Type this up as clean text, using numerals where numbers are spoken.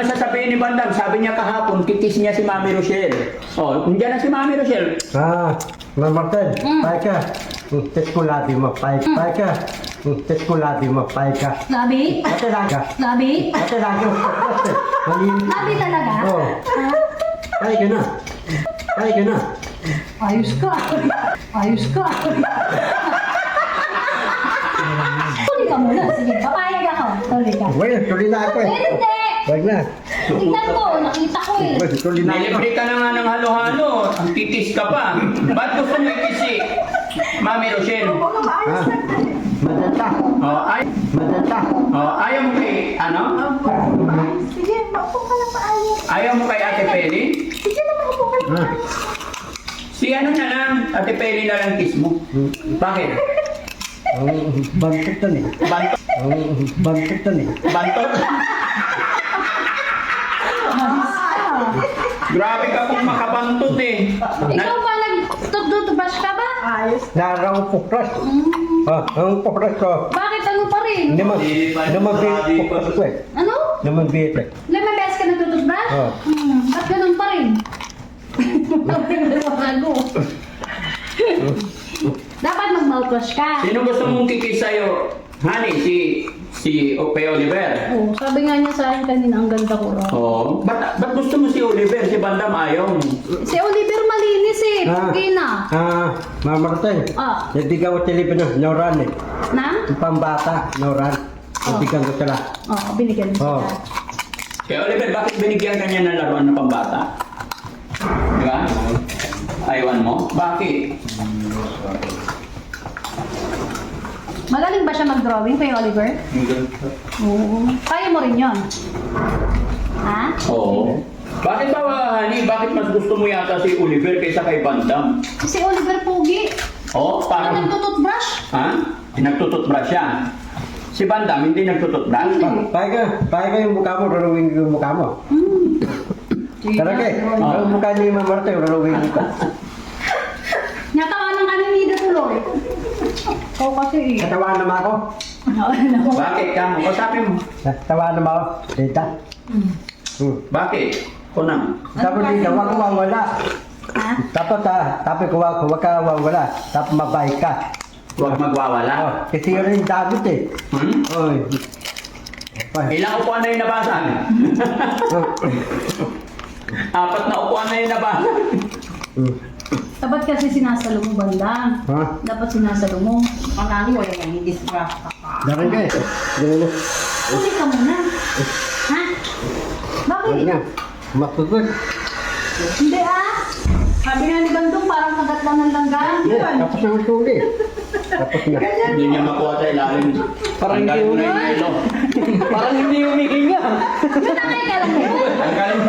Sasabihin ni Bandam, sabi niya kahapon, kikiss niya si Mami Rochelle. Oh, nandiyan na si Mami Rochelle. Martin, pahay ka. Teskulati mo, pahay ka. Teskulati mo, pahay ka. Labi? Ate laga. Labi? Ate laga. Labi talaga? Oo. Ha? Pahay ka na. Pahay ka na. Ayos ka. Ayos ka. Tuloy ka muna. Sige, papayag ako. Tuloy ka. Wait, tuloy na ako eh. Hindi. Wag na. Tingnan ko. Nakita ko eh. Wait, tuloy na ako. Nilibre ka na nga ng halo-halo. Ang kikiss ka pa. Ba't gusto mo i-kiss si Mami Rochelle? Ha? Madata. Oh, Madata. ayaw mo kay, ano? Sige, maupo ka lang paayos. Ayaw mo kay Ate Peli? Sige na, maupo ka lang Ha? paayos. Si ano na lang, Ate Peli na lang kiss mo. Bakit? Ang bantot na eh. Bantot? Ang bantot na eh. Bantot? Grabe ka kung makabantot eh. Ikaw ba nag-toothbrush ka ba? Ayos. Narang pukras. Ang pukras ko. Bakit ano pa rin? Naman pukras ko eh. Ano? Naman bete. Lemon beses ka nag-toothbrush? Oo. Ba't ganun pa rin? Bago. Dapat mag-mouthwash ka. Sino gusto mong kikiss sa'yo? Honey, si Ope Oliver. Oh, sabi nga niya sa akin kanina, ang ganda ko raw. Oo. Ba't gusto mo si Oliver? Si Bandam ayaw mo. Si Oliver malinis eh. Pugi na. Mamartin. Nabigyan ko telepono, Noran eh. Na? Yung pambata, Noran. Nabigyan ko sila. Oo, binigyan mo Oo. siya. Kaya Oliver, bakit binigyan ka niya ng laruan ng pambata? Di ba? Ayawan mo? Bakit? Magaling ba siya mag-drawing, Kuya Oliver? Oo. Kaya mo rin yon. Ha? Oo. Bakit ba, honey? Bakit mas gusto mo yata si Oliver kaysa kay Bandam? Si Oliver Pugi. Oo, Ano parang... nagtututbrush? Ha? Nagtututbrush siya. Si Bandam hindi nagtututbrush. Pahay ka yung mukha mo, rarawin ko yung mukha mo. Talaga eh. Ang mukha ni Mamartin, rarawin ko. Natawa ng kanina tuloy. Oo kasi eh. Natawa naman ako. Bakit ka mo? Kasabi mo. Natawa naman ako. Tita. Bakit? Kunang. Tapos dito, huwag kang wawala. Ha? Tapos huwag ka wawala. Tapos mabay ka. Huwag magwawala. Kasi yun yung dagat eh. Hmm? Oy. Ilang upuan na yung nabasag? Apat na upuan na yung nabasag. Dapat kasi sinasalo mo bandang. Ha? Dapat sinasalo mo. Ang nani, wala nang hindi scratch. Daran ka eh. Daran na. Uli ka muna. Ha? Bakit? Wala na. Matutod. Hindi ah. Sabi nga ni Bandong parang kagat lang ng langgam. Tapos na ang suli. Tapos na. Hindi niya makuha sa ilalim. Parang hindi Tanggalin mo na yung umihinga. yelo. Parang hindi humihinga. Yun na nga yung kalang